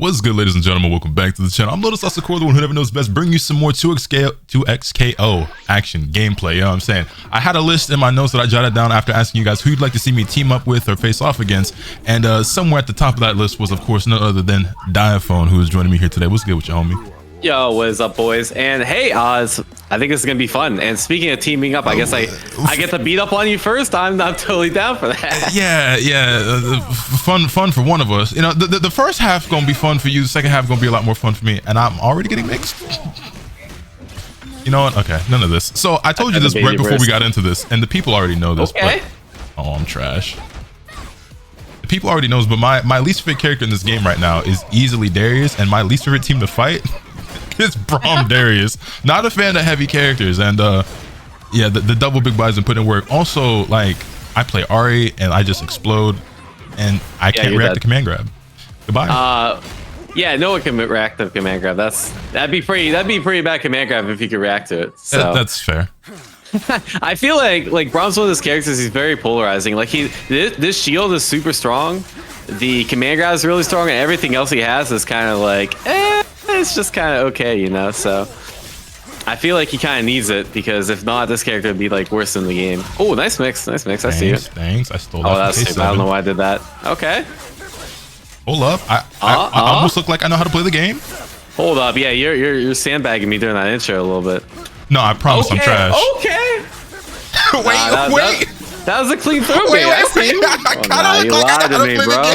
What's good, ladies and gentlemen? Welcome back to the channel. I'm LotusAsakura, the one who never knows best, bringing you some more 2XKO action gameplay. You know what I'm saying? I had a list in my notes that I jotted down after asking you guys who you'd like to see me team up with or face off against. And somewhere at the top of that list was, of course, none other than Diaphone, who is joining me here today. What's good with you, homie? Yo, what is up, boys? And hey, I think this is gonna be fun. And speaking of teaming up, I guess I get to beat up on you first. I'm totally down for that. Yeah. Fun for one of us. You know, the first half gonna be fun for you. The second half gonna be a lot more fun for me. And I'm already getting mixed. You know what? Okay, none of this. So I told you this right before we got into this, and the people already know this. Okay. But, oh, I'm trash. The people already knows, but my least favorite character in this game right now is easily Darius, and my least favorite team to fight. It's Braum Darius. Not a fan of heavy characters, and yeah, the double big buys and put in work. Also, like, I play Ari and I just explode, and I can't react to command grab. Goodbye. Yeah, no one can react to command grab. That'd be pretty bad command grab if you could react to it. So that's fair. I feel like Braum's one of his characters. He's very polarizing. Like this shield is super strong. The command grab is really strong, and everything else he has is kind of like, it's just kind of okay, you know. So I feel like he kind of needs it, because if not, this character would be like worse in the game. Oh, nice mix. I see it. Thanks. I stole that. Oh, that's stupid. I don't know why I did that. Okay. Hold up. I almost look like I know how to play the game. Hold up. Yeah, you're sandbagging me during that intro a little bit. No, I promise I'm trash. Okay. wait. That was a clean throw. Wait. You lied to me, bro.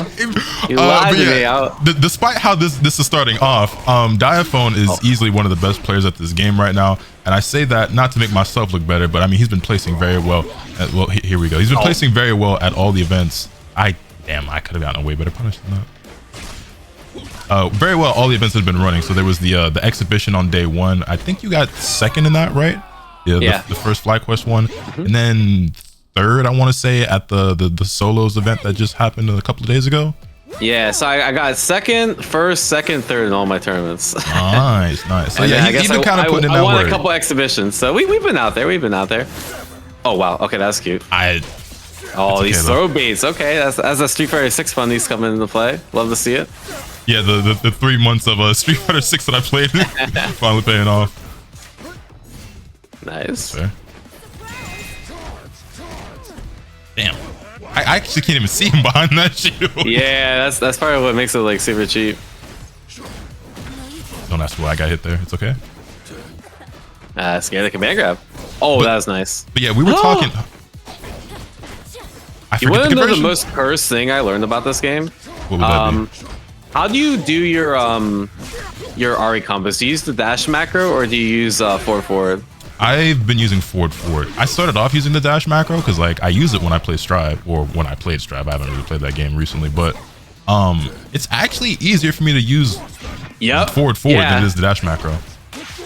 You lied to me. Despite how this is starting off, Diaphone is easily one of the best players at this game right now, and I say that not to make myself look better, but I mean, he's been placing very well. Well, here we go. He's been placing very well at all the events. I could have gotten a way better punish than that. Very well, all the events have been running. So there was the exhibition on day one. I think you got second in that, right? Yeah. The first FlyQuest one, and then third, I want to say, at the solos event that just happened a couple of days ago. Yeah, so I got first, second, third in all my tournaments. Nice. So yeah, he's been kind of putting in that work. I won a couple exhibitions, so we've been out there. Oh wow, okay, that's cute. These throw baits. Okay, that's a Street Fighter 6 fun. These coming into play. Love to see it. Yeah, the 3 months of Street Fighter 6 that I played finally paying off. Nice. Fair. Damn, I actually can't even see him behind that shield. Yeah, that's part of what makes it like super cheap. Don't ask why I got hit there. It's okay. Scared the command grab. Oh, that was nice. But yeah, we were talking. You want to know the most cursed thing I learned about this game? What would that be? How do you do your Ari combos? Do you use the dash macro, or do you use forward? I've been using forward. I started off using the dash macro because like I use it when I play Strive, or when I played Strive. I haven't really played that game recently, but it's actually easier for me to use forward than it is the dash macro.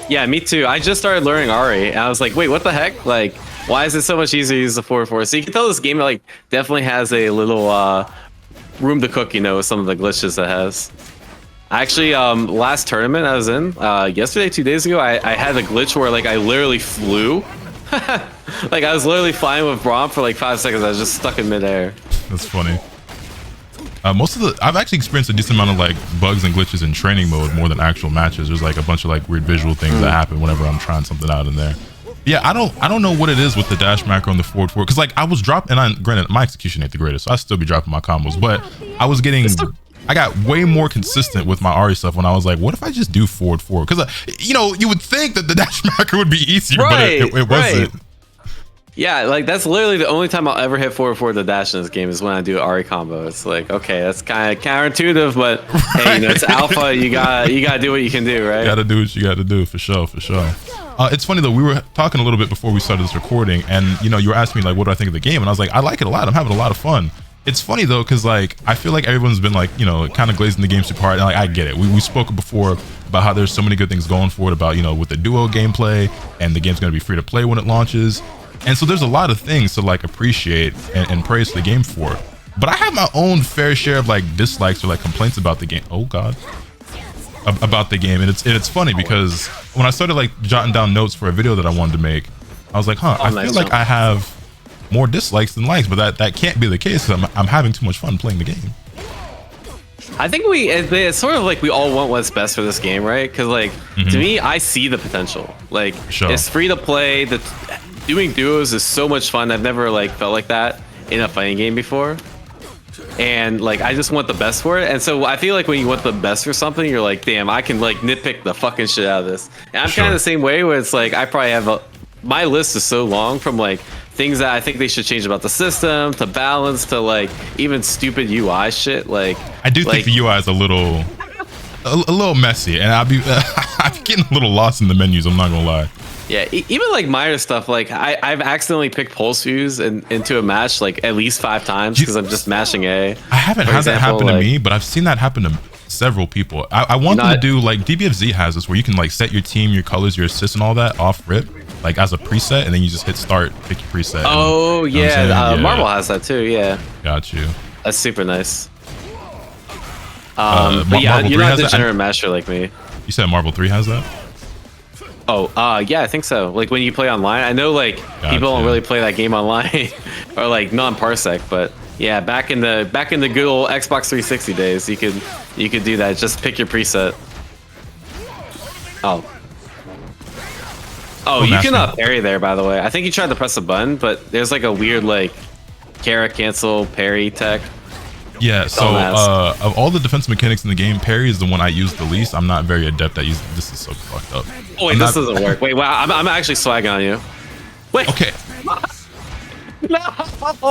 Yeah, me too. I just started learning Ari, and I was like, wait, what the heck? Like, why is it so much easier to use the forward? So you can tell this game like definitely has a little room to cook, you know, with some of the glitches it has. Actually, last tournament I was in, yesterday, 2 days ago, I had a glitch where like I literally flew. Like I was literally flying with Braum for like 5 seconds. I was just stuck in midair. That's funny. I've actually experienced a decent amount of like bugs and glitches in training mode more than actual matches. There's like a bunch of like weird visual things that happen whenever I'm trying something out in there. Yeah, I don't know what it is with the dash macro and the forward because like I was dropping, and granted my execution ain't the greatest, so I still be dropping my combos, but I got way more consistent with my Ari stuff when I was like, what if I just do forward? Because you know, you would think that the dash macro would be easier, but it wasn't. Yeah, like that's literally the only time I'll ever hit forward the dash in this game is when I do Ari combo. It's like, okay, that's kind of counterintuitive, but hey, you know, it's alpha. You gotta do what you can do, right? You gotta do what you gotta do, for sure. It's funny though, we were talking a little bit before we started this recording, and you know, you were asking me like, what do I think of the game? And I was like, I like it a lot. I'm having a lot of fun. It's funny though, because like I feel like everyone's been like, you know, kind of glazing the game super hard, and like I get it. We spoke before about how there's so many good things going for it, about, you know, with the duo gameplay, and the game's gonna be free to play when it launches. And so there's a lot of things to like appreciate and praise the game for. But I have my own fair share of like dislikes or like complaints about the game. Oh God. About the game. And it's funny because when I started like jotting down notes for a video that I wanted to make, I was like, I feel like I have more dislikes than likes, but that can't be the case. I'm having too much fun playing the game. I think it's sort of like we all want what's best for this game, right? Because like to me, I see the potential. Like it's free to play. Doing duos is so much fun. I've never like felt like that in a fighting game before. And like I just want the best for it. And so I feel like when you want the best for something, you're like, damn, I can like nitpick the fucking shit out of this. And I'm kind of the same way where it's like I probably have my list is so long from like things that I think they should change about the system to balance to like even stupid UI shit. Like I do think the UI is a little messy, and I'm getting a little lost in the menus. I'm not gonna lie. Yeah, even like minor stuff. Like I've accidentally picked pulse fuse into a match like at least 5 times because I'm just mashing A. I haven't had that happen to me, but I've seen that happen to several people. I want them to do like DBFZ has this where you can like set your team, your colors, your assists, and all that off rip. Like as a preset, and then you just hit start, pick your preset. Oh and, yeah, Marvel has that too. Yeah, got you. That's super nice. But yeah, you're not a degenerate masher like me. You said Marvel 3 has that? Oh, yeah, I think so. Like when you play online, I know like people don't really play that game online or like non-parsec, but yeah, back in the good old Xbox 360 days, you could do that. Just pick your preset. Oh, you can parry there, by the way. I think you tried to press a button, but there's like a weird like Kara cancel parry tech. Yeah, so of all the defense mechanics in the game, parry is the one I use the least. I'm not very adept at using. This is so fucked up. Oh wait, this doesn't work. Wait, wow, I'm actually swagging on you. Wait. Okay. No.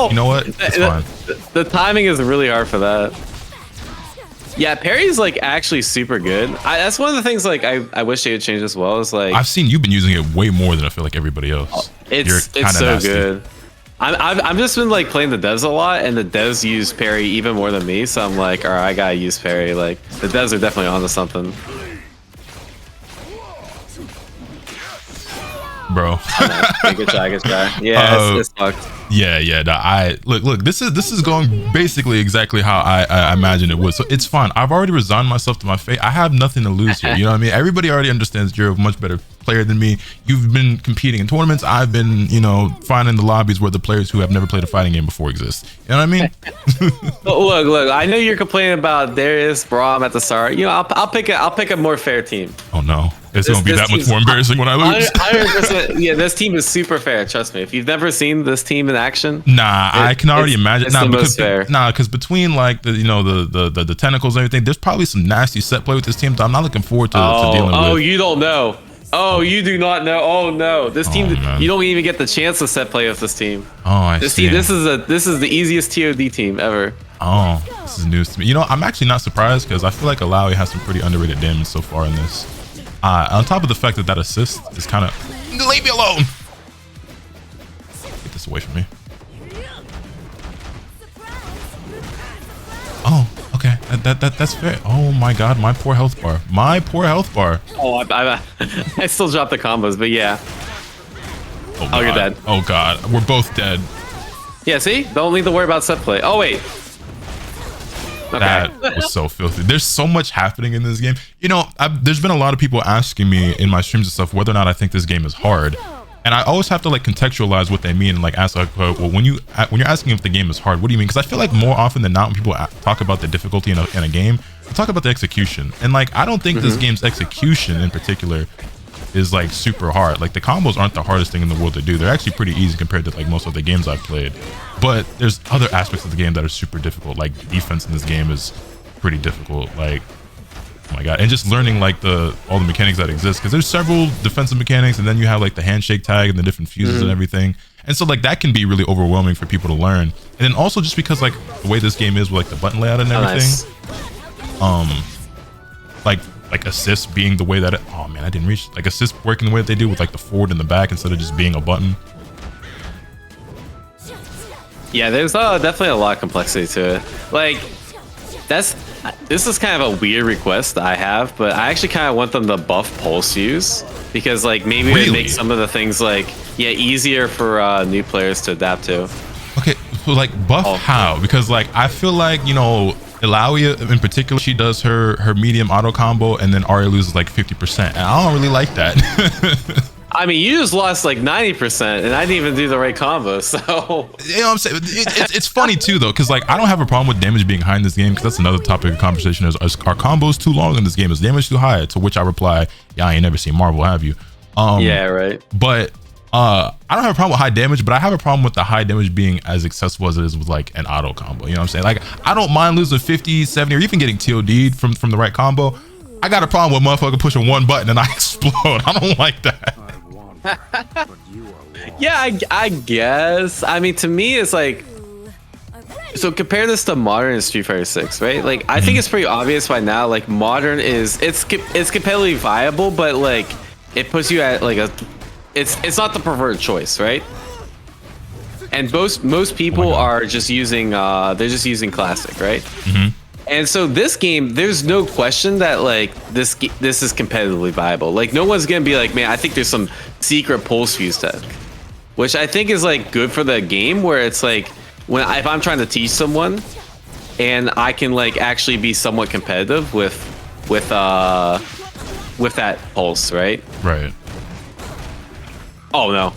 You know what? It's fine. The timing is really hard for that. Yeah, parry's like actually super good. That's one of the things like I wish they would change as well. Is like I've seen you've been using it way more than I feel like everybody else. It's so nasty. Good. I've just been like playing the devs a lot, and the devs use parry even more than me. So I'm like, all right, I gotta use parry. Like the devs are definitely onto something. Bro. Good try. Yeah, it's fucked. Yeah. No, look. This is going basically exactly how I imagined it would. So it's fine. I've already resigned myself to my fate. I have nothing to lose here. You know what I mean? Everybody already understands you're a much better player than me. You've been competing in tournaments. I've been, finding the lobbies where the players who have never played a fighting game before exist. You know what I mean? Look. I know you're complaining about Darius, Braum at the start. I'll pick a more fair team. Oh no. It's going to be that much more embarrassing when I lose. 100%. Yeah, this team is super fair. Trust me. If you've never seen this team in action, I can already imagine. It's the most fair. Because between like the tentacles and everything, there's probably some nasty set play with this team. So I'm not looking forward to dealing with. Oh, you don't know. Oh, you do not know. Oh no, this team. You don't even get the chance to set play with this team. Oh, I see. This is the easiest TOD team ever. Oh, this is news to me. I'm actually not surprised because I feel like Alawi has some pretty underrated damage so far in this. On top of the fact that assist is kind of... Leave me alone! Get this away from me. Oh, okay. That's fair. Oh my god, my poor health bar. Oh, I still dropped the combos, but yeah. Oh, you're dead. Oh god, we're both dead. Yeah, see? Don't need to worry about set play. Oh, wait. Okay. That was so filthy. There's so much happening in this game. There's been a lot of people asking me in my streams and stuff whether or not I think this game is hard, and I always have to like contextualize what they mean and like ask like, well, when you're asking if the game is hard, what do you mean? Because I feel like more often than not when people talk about the difficulty in a game, they talk about the execution, and like I don't think this game's execution in particular is like super hard. Like the combos aren't the hardest thing in the world to do. They're actually pretty easy compared to like most of the games I've played. But there's other aspects of the game that are super difficult. Like defense in this game is pretty difficult. Like, oh my god. And just learning like all the mechanics that exist, because there's several defensive mechanics, and then you have like the handshake tag and the different fuses and everything. And so like that can be really overwhelming for people to learn. And then also just because like the way this game is with like the button layout and everything. Like assist being the way that oh man, I didn't reach. Like assist working the way that they do with like the forward and the back instead of just being a button. Yeah, there's definitely a lot of complexity to it. Like this is kind of a weird request I have, but I actually kind of want them to buff pulse use, because like maybe it makes some of the things like easier for new players to adapt to. Okay, so like buff how? Because like I feel like Ilawi in particular, she does her medium auto combo, and then Arya loses like 50%, and I don't really like that. I mean, you just lost like 90%, and I didn't even do the right combo. So you know what I'm saying? It's funny too though, because like I don't have a problem with damage being high in this game, because that's another topic of conversation. Is are combos too long in this game? Is damage too high? To which I reply, yeah, I ain't never seen Marvel, have you? Yeah, right. But I don't have a problem with high damage, but I have a problem with the high damage being as accessible as it is with like an auto combo. You know what I'm saying? Like I don't mind losing 50, 70, or even getting TOD'd from the right combo. I got a problem with motherfucker pushing one button and I explode. I don't like that. Yeah, I guess. I mean, to me, it's like, so compare this to modern Street Fighter 6, right? Like, I think it's pretty obvious by now. Like, modern it's competitively viable, but like, it puts you at like it's not the preferred choice, right? And most people are just using they're just using classic, right? And so this game, there's no question that like this is competitively viable. Like no one's gonna be like, man, I think there's some secret pulse fuse tech, which I think is like good for the game, where it's like if I'm trying to teach someone, and I can like actually be somewhat competitive with that pulse, right? Right. Oh no.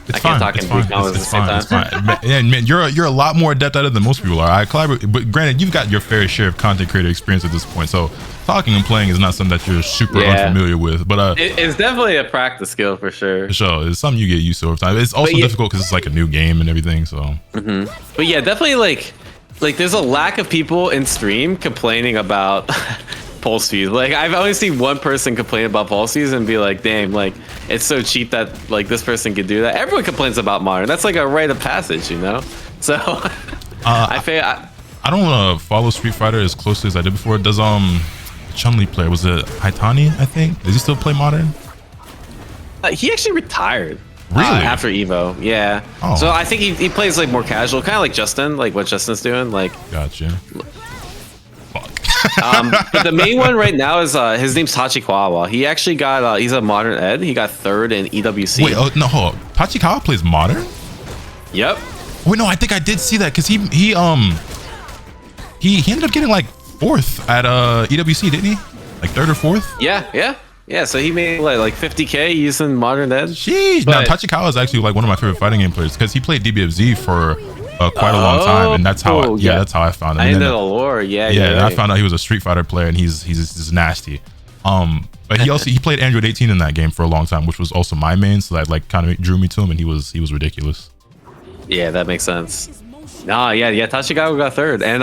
It's fine. It's fine. It's fine. It's fine. Man, you're a lot more adept at it than most people are. I collaborate, but granted, you've got your fair share of content creator experience at this point. So talking and playing is not something that you're super unfamiliar with. But it's definitely a practice skill for sure. For sure, it's something you get used to over time. It's also difficult because it's like a new game and everything. So. But yeah, definitely like there's a lack of people in stream complaining about pulse fuse. Like I've only seen one person complain about pulse fuse and be like, damn, like it's so cheap that like this person could do that. Everyone complains about modern. That's like a rite of passage, you know? So I don't want to follow Street Fighter as closely as I did before. Does Chun-Li play? Was it Haitani, I think? Does he still play modern? He actually retired. Really? After Evo, yeah. Oh. So I think he plays like more casual, kind of like Justin, like what Justin's doing. Like, gotcha. But the main one right now is his name's Tachikawa. He actually got he's a modern ed. He got third in EWC. Wait, no, hold on. Tachikawa plays modern? Yep. Wait, no, I think I did see that because he ended up getting like fourth at EWC, didn't he? Like third or fourth? Yeah. So he made like 50K using modern ed. Jeez. Now Tachikawa is actually like one of my favorite fighting game players because he played DBFZ for quite a long time, and that's how that's how I found him. I know the lore. Yeah. And I found out he was a Street Fighter player, and he's nasty. But he played Android 18 in that game for a long time, which was also my main, so that like kind of drew me to him, and he was ridiculous. Yeah, that makes sense. Nah, yeah, Tachikawa got third, and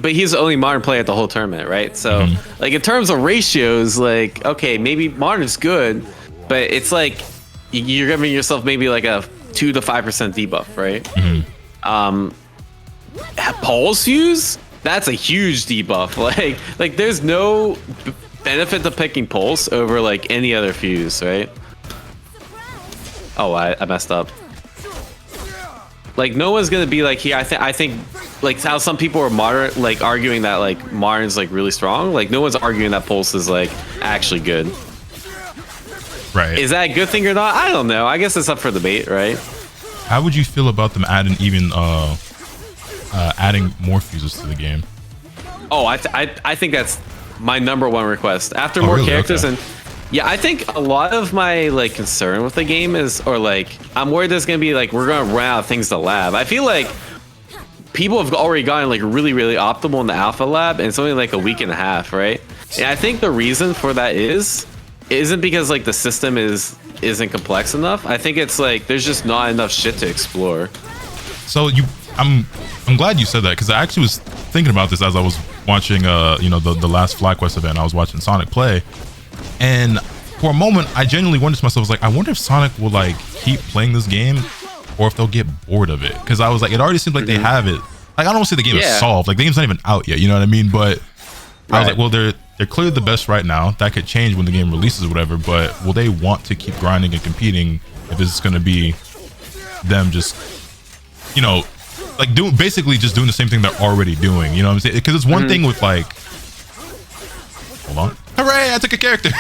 but he's the only modern player at the whole tournament, right? So like in terms of ratios, like okay, maybe modern's good, but it's like you're giving yourself maybe like a 2 to 5% debuff, right? Pulse fuse, that's a huge debuff. Like there's no benefit to picking pulse over like any other fuse, right? Oh, I messed up. Like no one's gonna be like here. I think like how some people are modern, like arguing that like modern's like really strong. Like no one's arguing that pulse is like actually good. Right. Is that a good thing or not? I don't know. I guess it's up for debate, right? How would you feel about them adding adding more fuses to the game? Oh, I think that's my #1 request. After more characters, and yeah, I think a lot of my like concern with the game is, or like I'm worried there's gonna be like we're gonna run out of things to lab. I feel like people have already gotten like really optimal in the alpha lab, and it's only like a week and a half, right? And I think the reason for that isn't because like the system isn't complex enough. I think it's like there's just not enough shit to explore. So I'm glad you said that, because I actually was thinking about this as I was watching the last FlyQuest event. I was watching Sonic play, and for a moment I genuinely wondered to myself, I was like, I wonder if Sonic will like keep playing this game or if they'll get bored of it, because I was like, it already seems like they have it. Like I don't want to say the game is solved, like the game's not even out yet, you know what I mean? But I was like, well, they're clearly the best right now. That could change when the game releases or whatever, but will they want to keep grinding and competing if this is going to be them just, like basically just doing the same thing they're already doing, you know what I'm saying? Because it's one thing with like, hold on, hooray, I took a character.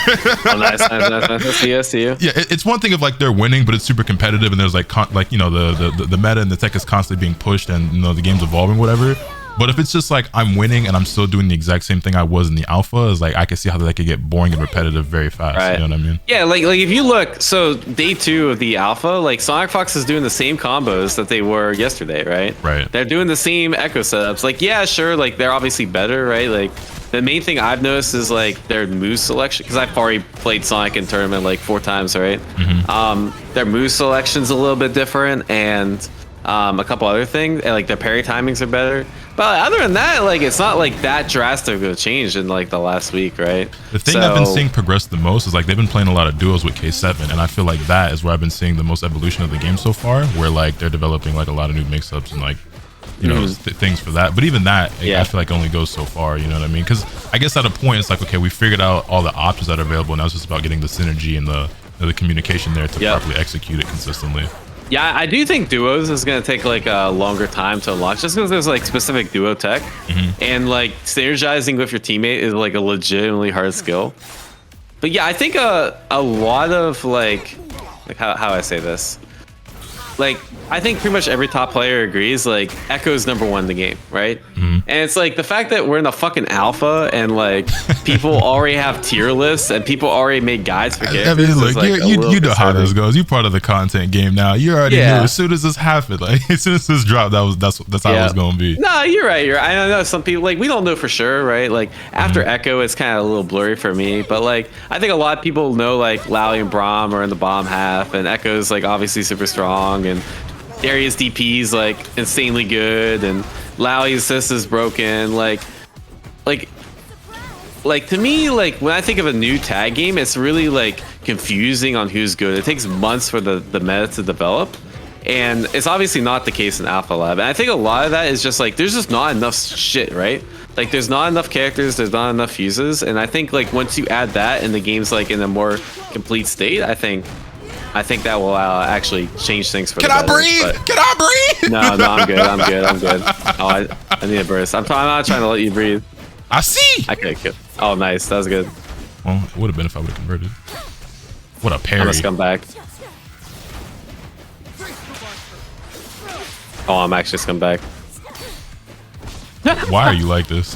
Oh, nice. See you. Yeah, it's one thing if like they're winning, but it's super competitive and there's like the meta and the tech is constantly being pushed and the game's evolving, whatever. But if it's just like I'm winning and I'm still doing the exact same thing I was in the alpha, is like I can see how that could get boring and repetitive very fast. Right. You know what I mean? Yeah, like if you look, so day 2 of the alpha, like Sonic Fox is doing the same combos that they were yesterday, right? Right. They're doing the same echo setups. Like, yeah, sure, like they're obviously better, right? Like the main thing I've noticed is like their move selection, because I've already played Sonic in tournament like 4 times, right? Their move selection's a little bit different, and a couple other things, and like their parry timings are better. But other than that, like it's not like that drastic of a change in like the last week, right? The thing I've been seeing progress the most is like they've been playing a lot of duos with K7, and I feel like that is where I've been seeing the most evolution of the game so far, where like they're developing like a lot of new mix-ups and like, you know, things for that. But even that, I feel like only goes so far, you know what I mean? Because I guess at a point it's like, okay, we figured out all the options that are available, now it's just about getting the synergy and the communication there to properly execute it consistently. Yeah, I do think duos is going to take like a longer time to unlock, just because there's like specific duo tech, and like synergizing with your teammate is like a legitimately hard skill. But yeah, I think a lot of like how I say this, like I think pretty much every top player agrees like Echo's #1 in the game, right? And it's like the fact that we're in the fucking alpha and like people already have tier lists and people already made guides for characters. I mean, look, like you know how this goes. You're part of the content game now. You already knew as soon as this happened. Like as soon as this dropped, that's how it was gonna be. No, you're right. I know some people like we don't know for sure, right? Like after Echo, it's kind of a little blurry for me. But like I think a lot of people know like Lally and Braum are in the bottom half, and Echo's like obviously super strong, and Darius DP's like insanely good, and Lally's assist is broken. Like to me, like when I think of a new tag game, it's really like confusing on who's good. It takes months for the meta to develop, and it's obviously not the case in Alpha Lab. And I think a lot of that is just like there's just not enough shit, right? Like there's not enough characters, there's not enough fuses, and I think like once you add that and the game's like in a more complete state, I think that will actually change things for the better. Can I breathe? No, I'm good. Oh, I need a burst. I'm not trying to let you breathe. I see. Okay, good. Oh, nice. That was good. Well, it would have been if I would have converted. What a parry. I must come back. Oh, I'm actually just come back. Why are you like this?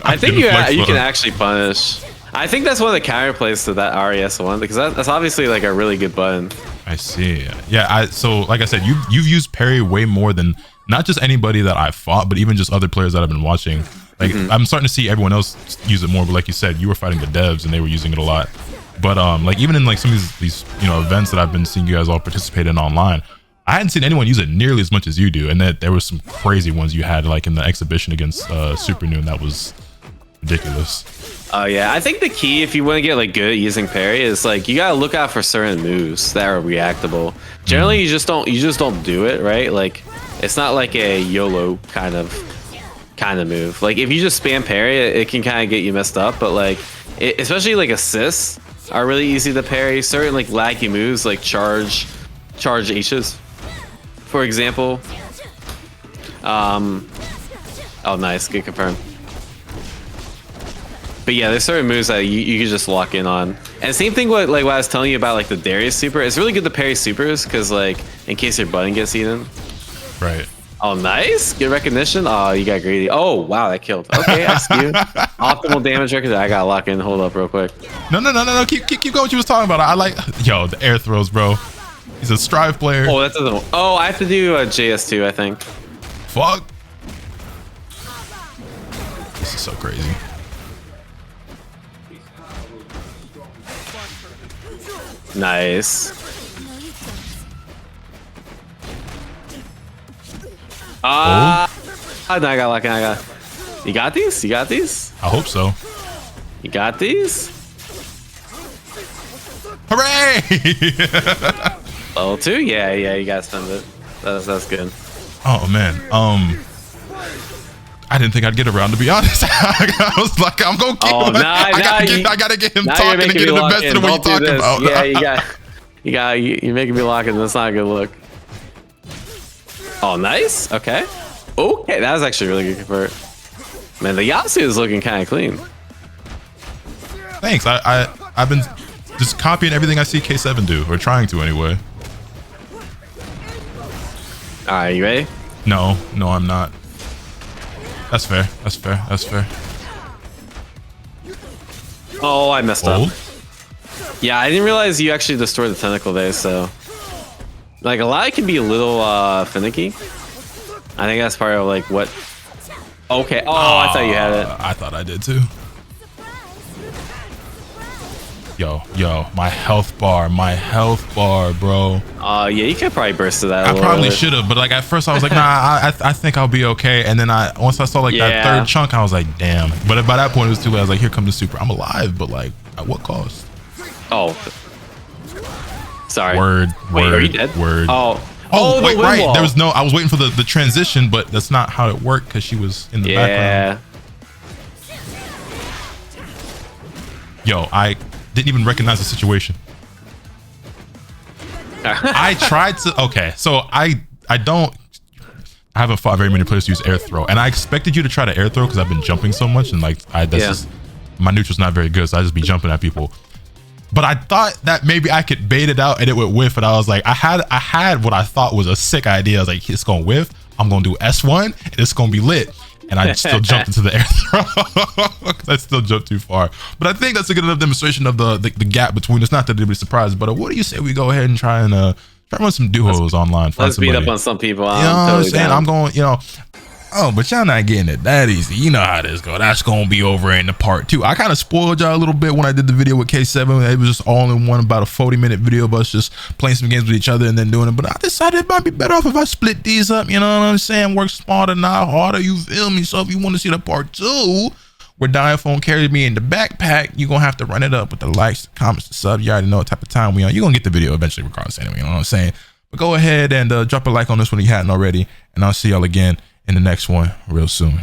I think you can actually punish. I think that's one of the counterplays to that RES one, because that's obviously like a really good button. I see. Yeah, so like I said, you've used parry way more than not just anybody that I've fought, but even just other players that I've been watching. Like I'm starting to see everyone else use it more, but like you said, you were fighting the devs and they were using it a lot. But like even in like some of these events that I've been seeing you guys all participate in online, I hadn't seen anyone use it nearly as much as you do, and that there were some crazy ones you had like in the exhibition against Super Noon. That was ridiculous. Oh yeah, I think the key if you want to get like good at using parry is like you gotta look out for certain moves that are reactable. Generally, you just don't do it, right? Like it's not like a YOLO kind of move. Like if you just spam parry, it can kind of get you messed up. But like especially like assists are really easy to parry. Certain like laggy moves like charge H's, for example. Oh nice, good confirm. But yeah, there's certain moves that you can just lock in on. And same thing with like what I was telling you about like the Darius super. It's really good to parry supers because like in case your button gets eaten. Right. Oh, nice. Good recognition. Oh, you got greedy. Oh, wow, that killed. Okay, I see you. Optimal damage record. I gotta lock in. Hold up real quick. No. Keep going what you was talking about. I like, yo, the air throws, bro. He's a Strive player. Oh, that doesn't. Oh, I have to do a JS2, I think. Fuck. This is so crazy. Nice. No, I got lucky. You got these? You got these? I hope so. You got these? Hooray! Level 2? Yeah, you gotta spend it. That's good. Oh man. I didn't think I'd get around, to be honest. I was like, I'm gonna keep him. I gotta get him talking and get him invested in what you're talking about. Yeah, you're making me lock in. That's not a good look. Oh, nice. Okay, that was actually really good convert. Man, the Yasu is looking kind of clean. Thanks. I've been just copying everything I see K7 do, or trying to anyway. All right, you ready? No, I'm not. That's fair. That's fair. That's fair. Oh, I messed Hold. up. Yeah, I didn't realize you actually destroyed the tentacle there, so like a lot can be a little finicky. I think that's part of like what. Okay. Oh, I thought you had it. I thought I did too. Yo, my health bar, bro. Yeah, you could probably burst to that. I probably should have, but like at first I was like, nah, I think I'll be okay. And then once I saw like that third chunk, I was like, damn. But by that point it was too late. I was like, here comes the super. I'm alive, but like at what cost? Oh, sorry. Word. Wait, are you dead? Word. Oh, wait, the right. wall. There was no. I was waiting for the transition, but that's not how it worked because she was in the background. Yo, I didn't even recognize the situation. I tried to. Okay, so I haven't fought very many players to use air throw, and I expected you to try to air throw because I've been jumping so much, and like just my neutral's not very good, so I just be jumping at people. But I thought that maybe I could bait it out and it would whiff, and I was like, I had what I thought was a sick idea. I was like, it's gonna whiff. I'm gonna do S1, and it's gonna be lit. And I still jumped into the air throw because I still jumped too far. But I think that's a good enough demonstration of the gap between us. Not that they'd be surprised, but what do you say we go ahead and try and run some duos online? Let's beat up on some people. You know what I'm saying? I'm going, oh, but y'all not getting it that easy. You know how this go. That's gonna be over in the part 2. I kind of spoiled y'all a little bit when I did the video with K7. It was just all in one, about a 40-minute video of us just playing some games with each other and then doing it. But I decided it might be better off if I split these up. You know what I'm saying? Work smarter, not harder. You feel me? So if you want to see the part 2, where Diaphone carried me in the backpack, you're gonna have to run it up with the likes, the comments, the subs. You already know what type of time we on. You're gonna get the video eventually, regardless anyway. You know what I'm saying? But go ahead and drop a like on this one if you hadn't already, and I'll see y'all again in the next one real soon.